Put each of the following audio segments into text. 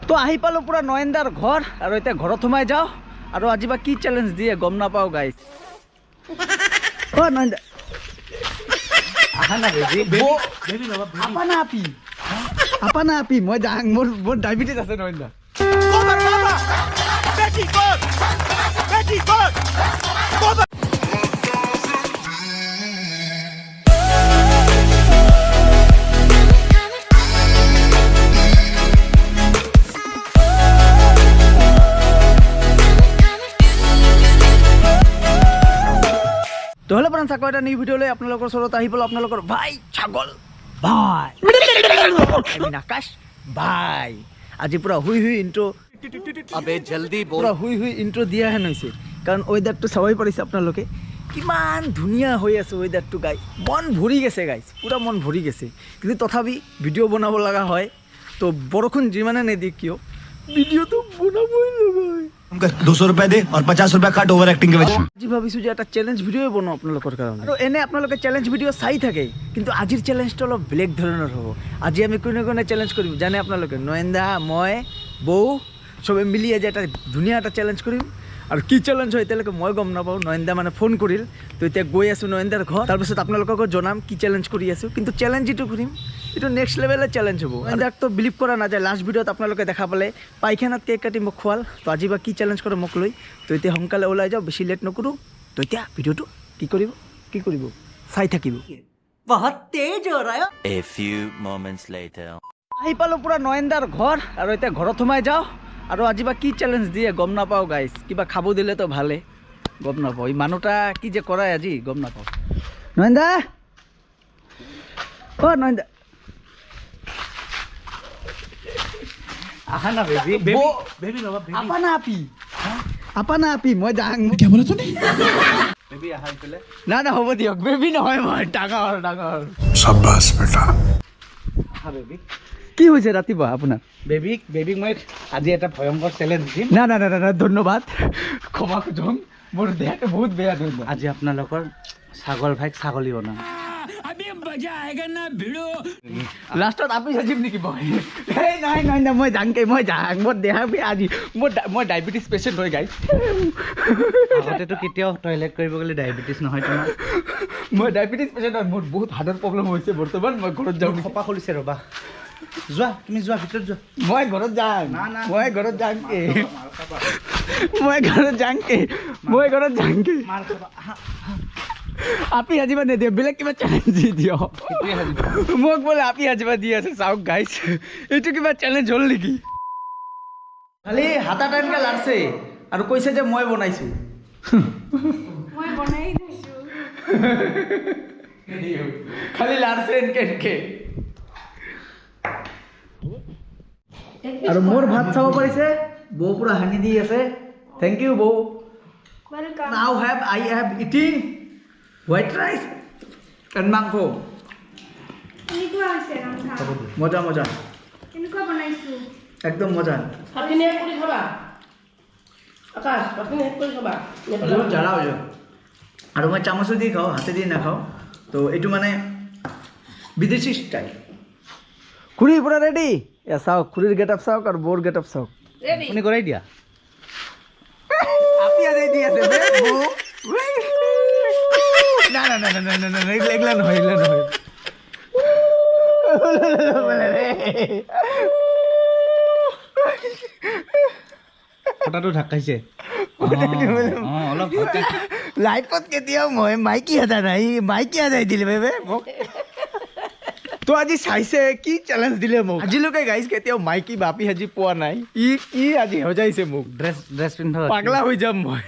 তো আহি পালো পুৰা নয়নদাৰ ঘৰ আৰ এতিয়া ঘৰত সোমাই যাও আৰু আজি বা কি চ্যালেঞ্জ দিয়ে গম না পাও গাইস ও নয়নদা আহা না বেবি আপা না আপি মই যাং মোৰ ডায়াবেটিস আছে নয়নদা কভাৰ বাবা বেটি কৰ তো হলো প্ৰাণ সাকো এটা নিউ ভিডিও লৈ আপোনালোকৰ ওচৰত আহি পালো আপোনালোকৰ ভাই ছাগল ভাই আমি আকাশ ভাই আজি পুৰা হুই ইন্ট্ৰো আবে জলদি বল পুৰা হুই ইন্ট্ৰো দিয়া হেন হৈছে কাৰণ ওয়েদাৰটো চাবই পাৰিছে আপোনালোকে কিমান ধুনীয়া হৈ আছে ওয়েদাৰটো গাই মন ভৰি গেছে গাইছ পুৰা মন ভৰি গেছে কিন্তু তথাপি ভিডিও বনাব লগা হয় তো বৰষুণ যিমানে নেদি কিয় ভিডিওটো বনাবই লগাই 200 रुपए दे और 50 रुपए काट ओवर एक्टिंग के वजह আজি ভাবিছো যে এটা চ্যালেঞ্জ ভিডিও বনাও আপোনালোকৰ কাৰণে আৰু এনে আপোনালোকে চ্যালেঞ্জ ভিডিও চাই থাকে কিন্তু আজিৰ চ্যালেঞ্জটো অলপ বেলেগ ধৰণৰ হ'ব আজি আমি কোনে চ্যালেঞ্জ কৰিম জানে আপোনালোকে নয়নদা মই বৌ সবে মিলি আজি এটা ধুনীয়া এটা চ্যালেঞ্জ কৰিম আৰু কি চ্যালেঞ্জ হয় এতিয়ালৈকে মই গম নাপাওঁ নয়নদা মানে ফোন কৰিল তো এতিয়া গৈ আছো নয়নদাৰ ঘৰ তাৰপিছত আপোনালোকক জনাম কি চ্যালেঞ্জ কৰি আছো কিন্তু চ্যালেঞ্জ যেটো কৰিম এটা নেক্সট লেভেলৰ চ্যালেঞ্জ হ'ব নয়নদাক তো বিলিভ কৰা নাযায় লাষ্ট ভিডিওত আপোনালোকে দেখা পালে পাইখানাত কেক কাটি মোক খোৱাল তো আজি বা কি চ্যালেঞ্জ কৰে মোক লৈ তো এতিয়া সোনকালে ওলাই যাওঁ বেছি লেট নকৰো তো এতিয়া ভিডিওটো কি কৰিব চাই থাকিব বহুত তেজ হৈ ৰয় A few moments later আহি পালো পুৰা নয়নদাৰ ঘৰ আৰু এতিয়া ঘৰত সোমাই যাওঁ আৰু আজি বা কি চ্যালেঞ্জ দিয়ে গম নাপাওঁ গাইছ কিবা খাব দিলে তো ভালে গম নাপাওঁ এই মানুহটা কি যে কৰাই আজি গম নাপাওঁ নয়নদা ও নয়নদা আহা না বেবি বাবা বেবি আপা না আপি মই যাং কি বলে তুমি বেবি আহা ইফালে না হ'ব দিয়ক বেবি নহয় মই ডাঙৰ शाबाश बेटा হা বেবি কি হৈছে ৰাতিপুৱা আপোনাৰ বেবিক মই আজি এটা ভয়ংকৰ চ্যালেঞ্জ দিম না ধন্যবাদ ক্ষমা খুজম মোৰ দেহটো বহুত বেয়া ধৰিব আজি আপোনালোকৰ ছাগল ভাইক ছাগলী বনাম লাষ্টত আপনি সাজিম নেকি মই এই নাই মই যাং মোৰ দেহা বেয়া আজি মই ডায়াবেটিস পেশেন্ট হৈ গাইছ আগতেতো কেতিয়াও টয়লেট কৰিব গ'লে ডায়াবেটিস নহয় তোমাৰ মই ডায়াবেটিস পেশেন্ট মোৰ বহুত হাৰ্টৰ প্ৰব্লেম হৈছে বৰ্তমান মই ঘৰত যাওঁ খপা খুলিছে ৰবা যোৱা তুমি যোৱা ভিতৰত যোৱা মই ঘৰত যাম মই ঘৰত যাম কে মাৰ খাবা আপি আজিবা নিদিয়ে বেলেগ কিবা চ্যালেঞ্জ দি দিয় মোক বোলে আপি আজিবা দি আছে চাওক গাইছ এইটো কিবা চ্যালেঞ্জ হ'ল নেকি খালি হাতা টাইমকে লাৰছে আৰু কৈছে যে মই বনাইছো মই বনাই দিছো খালি লাৰছে এনকে আৰু মোৰ ভাত চাব পাৰিছে বৌ পুৰা হানি দি আছে থেংক ইউ বৌ ওয়েলকাম নাও I have eating white rice and mango কেনেকুৱা হৈছে ৰন্ধা মজা কেনেকুৱা বনাইছো একদম মজা হাতিনে কৰি খাবা আকাশ হাতিনে কৰি খাবা বহুত জ্বালা হৈ যায় আৰু মই চামচ দি খাওঁ হাতে দি নাখাওঁ তো এইটো মানে বিদেশী ষ্টাইল খুৰী পুৰা ৰেডি এ চাওক খুৰীৰ গেট আপ চাওক আৰু বৰ গেট আপ চাওক আপুনি কৰাই দিয়া আপি আজি দি আছে না এগলা নহয় কটাটো ঢাকাইছে অলপ লাইফত কেতিয়াও মই মাইকী হাতা নাই মাইকী হাতাই দিলে বেবে মোক তো আজি চাইছে কি চ্যালেঞ্জ দিলে মোক আজিলৈকে গাইছ কেতিয়াও মাইকী বাপি হাজি পোৱা নাই ই আজি হৈ যাইছে মোক ড্ৰেছ পিন্ধা পাগলা হৈ যাম মই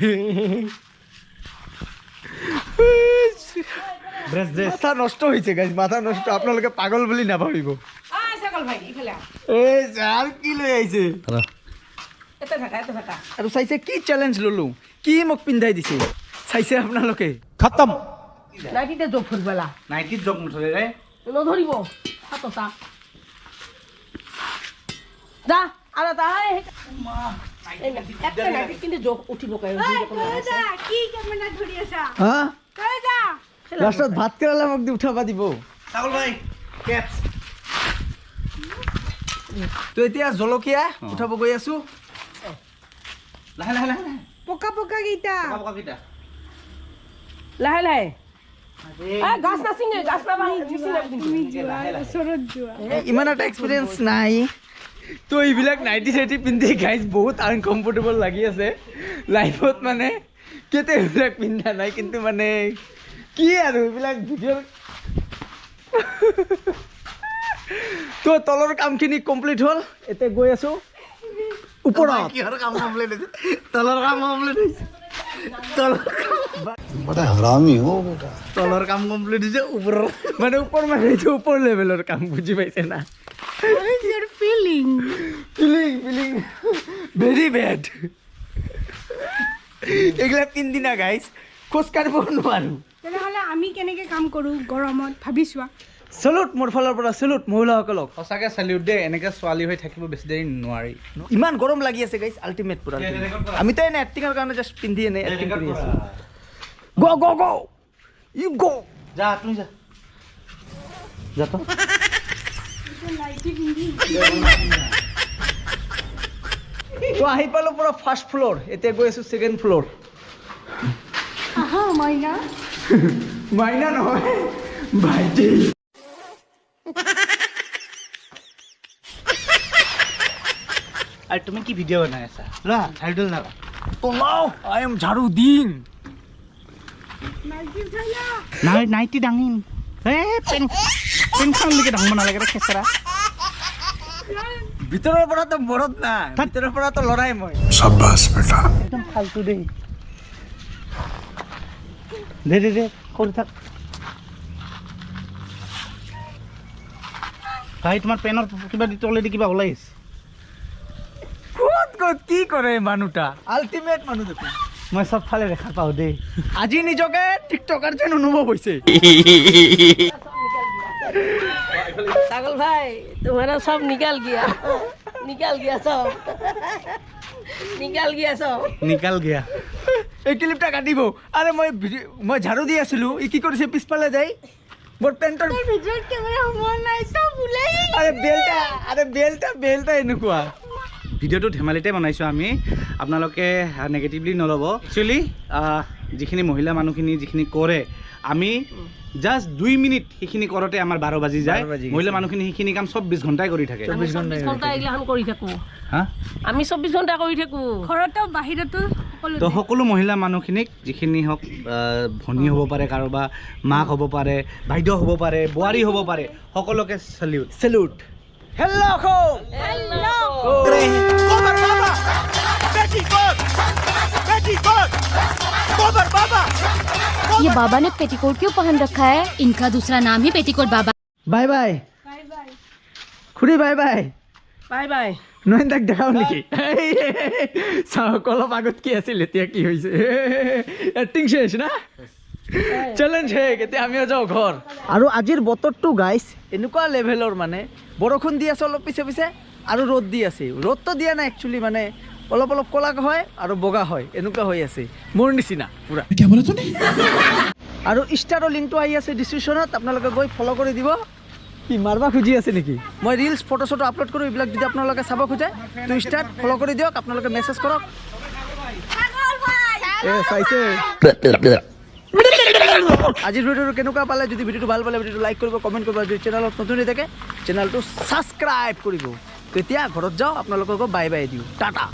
মাথা নষ্ট হৈছে গাইছ মাথা নষ্ট আপোনালোকে পাগল বুলি নাভাবিব ছাগল ভাই ইফালে এই যাৰ কি লৈ আহিছে এটা থাকা আৰু চাইছে কি চ্যালেঞ্জ ললো কি মোক পিন্ধাই দিছে চাইছে আপোনালোকে खत्म নাইটিতে জোক ফুলবেলা নাইটিত জগ মুঠলে ৰে নধৰিব হাতটা যা আৰু তাই একটা নাইটি কিন্তু জোক উঠিব কাই কি কেমেৰা ধৰি আছা হা কই যা লাষ্টত ভাত কেৰালা মোক দি উঠাবা দিব ছাগল ভাই কেপছ তো এতিয়া জলকীয়া উঠাব গৈ আছো লাহে লাহে লাহে পকা পকা কেইটা কেইটা লাহে লাহে গাছ নাচিঙে গাছ তুমি যোৱা ওচৰত যোৱা ইমান এটা এক্সপিৰিয়েঞ্চ নাই তো এইবিলাক নাইটি চাইটি পিন্ধি গাইজ বহুত আনকমফৰ্টেবল লাগি আছে লাইফত মানে কেতিয়া এইবিলাক পিন্ধা নাই কিন্তু মানে কি আৰু এইবিলাক ভিডিঅ' তো তলৰ কামখিনি কমপ্লিট হ'ল এতিয়া গৈ আছো ওপৰত কিহৰ কাম কমপ্লিট হৈছে তলৰ কাম কমপ্লিট হৈছে बड़ा हरामी हो बेटा তলৰ কাম কমপ্লিট হৈছে ওপৰৰ মানে ওপৰ মানে এইটো ওপৰ লেভেলৰ কাম বুজি পাইছে না ফিলিং ফিলিং ভেৰি বেড এইগিলা পিন্ধিনা গাইজ খোজ কাঢ়িব নোৱাৰো তেনেহ'লে আমি কেনেকৈ কাম কৰোঁ গৰমত ভাবি চোৱা চেলুট মোৰ ফালৰ পৰা চেলুট মহিলাসকলক সঁচাকে চেলিউট দেই এনেকে ছোৱালী হৈ থাকিব বেছি দেৰি নোৱাৰি ইমান গৰম লাগি আছে গাইজ আল্টিমেট পুৰা আমিতো এনে এক্টিঙৰ কাৰণে জাষ্ট পিন্ধি এনে এক্টিং কৰি আছো গো গো গো ইউ গো যা তুমি যা যা তো তো আহি পালো পুৰা ফাৰ্ষ্ট ফ্ল'ৰ এতিয়া গৈ আছো ছেকেণ্ড ফ্ল'ৰ আহা মাইনা মাইনা নহয় ভাইটি আৰু তুমি কি ভিডিঅ' বনাই আছা লোৱা ঝাৰুডাল না তোলাও আই এম ঝাৰুদ্দিন নাই নাইটি ডাঙিন পেনখনলৈকে ডাঙব নালাগে খেচৰা ভিতৰৰ পৰাতো মৰত না ভিতৰৰ পৰাতো লৰাই মই शाबाश बेटा একদম ফাল্টু দেই দে দে দে কৰি থাক ভাই তোমাৰ পেনৰ কিবা দি তলেদি কিবা ওলাইছে ক'ত ক'ত কি কৰে মানুহটা আল্টিমেট মানুহ দেখোন মই চব ফালে দেখা পাওঁ দেই আজি নিজকে টিকটকাৰ যেন অনুভৱ হৈছে सागल भाई तुम्हारा सब निकल गया सब निकल गया सब নিকাল গিয়া এই ক্লিপটা কাটিব আৰে মই ঝাৰু দি আছিলোঁ ই কি কৰিছে পিছফালে যাই মোৰ পেণ্টৰ ভিডিঅ'ত কেমেৰা সোমোৱা নাই চব ওলাই আৰে বেলটা এনেকুৱা ভিডিঅ'টো ধেমালিতে বনাইছোঁ আমি আপোনালোকে নেগেটিভলি নল'ব একচুৱেলি যিখিনি মহিলা মানুহখিনি যিখিনি কৰে আমি জাষ্ট 2 মিনিট সেইখিনি কৰোঁতে আমাৰ 12 বাজি যায় মহিলা মানুহখিনি সেইখিনি কাম 24 ঘণ্টাই কৰি থাকে 24 ঘণ্টা এইগিলাখান কৰি থাকোঁ হা আমি 24 ঘণ্টা কৰি থাকোঁ ঘৰতো বাহিৰতো তো সকলো মহিলা মানুহখিনিক যিখিনি হওক ভনী হ'ব পাৰে কাৰোবাৰ মাক হ'ব পাৰে বাইদেউ হ'ব পাৰে বোৱাৰী হ'ব পাৰে সকলোকে চেলুট হেল্ল' কভাৰ বাবা পেটিকোট কভাৰ বাবা ये बाबा ने पेटीकोट क्यों पहन रखा है? इनका दूसरा नाम ही पेटीकोट बाबा। বাই বাই খুৰী বাই বাই বাই বাই নয়নদাক দেখাও নেকি চাওক অলপ আগত কি আছিল এতিয়া কি হৈছে এক্টিং শেষ না চেলেঞ্জ শেষ এতিয়া আমিও যাওঁ ঘৰ আৰু আজিৰ বতৰটো গাইছ এনেকুৱা লেভেলৰ মানে বৰষুণ দি আছে অলপ পিছে পিছে আৰু ৰ'দ দি আছে ৰ'দটো দিয়া নাই একচুৱেলি মানে অলপ অলপ ক'লা হয় আৰু বগা হয় এনেকুৱা হৈ আছে মোৰ নিচিনা পুৰা আৰু ইনষ্টাৰৰ লিংকটো আহি আছে ডিছক্ৰিপশ্যনত আপোনালোকে গৈ ফ'ল' কৰি দিব কি মাৰবা খুজি আছে নেকি মই ৰিলছ ফটো চটো আপলোড কৰোঁ এইবিলাক যদি আপোনালোকে চাব খোজে তো ইনষ্টাত ফ'ল' কৰি দিয়ক আপোনালোকে মেছেজ কৰক চাইছে আজিৰ ভিডিঅ'টো কেনেকুৱা পালে যদি ভিডিঅ'টো ভাল পালে ভিডিঅ'টো লাইক কৰিব কমেণ্ট কৰিব যদি চেনেলত নতুন হৈ থাকে চেনেলটো ছাবস্ক্ৰাইব কৰিব তেতিয়া ঘৰত যাওঁ আপোনালোকক বাই বাই দিওঁ টাটা